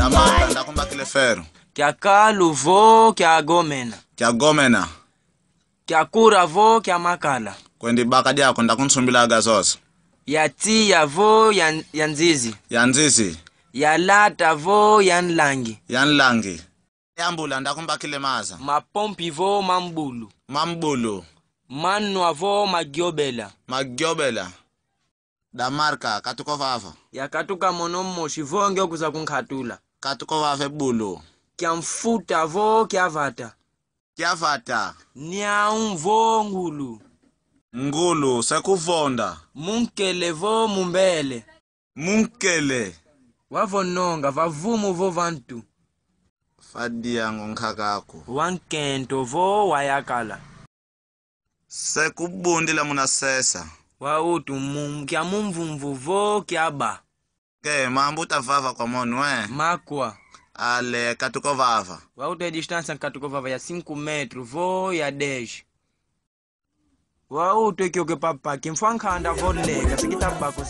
Damaka ndakumba kile fero. Kya kalu vo kya gomena. Kya gomena. Kya kura vo kya makala. Kwendi baka dyako ndakunsumbila gazosa. Ya tiya vo ya nzizi. Ya nzizi. Ya lata vo ya nlangi. Ya nlangi. Yambula ndakumba kile maza. Mapompi vo mambulu. Mambulu. Manwa vo magiobela. Magiobela. Damarka katuko vava. Ya katuka monomo shivonge okuza kunkhatula. Katuko vava bulu. Kya mfuta vo kya vata. Kya vata. Nyau vo ngulu. Ngulu sekuvonda. Munkele vo mumbele. Munkele. Wavononga vavumu vo vantu. Fadia ngonkakako. Wankento vo wayakala. Sekubundila munasesa. Wautu kya mumvumvu vo kya ba. Ke mambuta vava kwa monu Makwa. Ale katuko vava. Wautu distance katuko vava ya 5 metru vo ya 10. Wautu kyoke papa kimfwankanda vo lega sikita bako.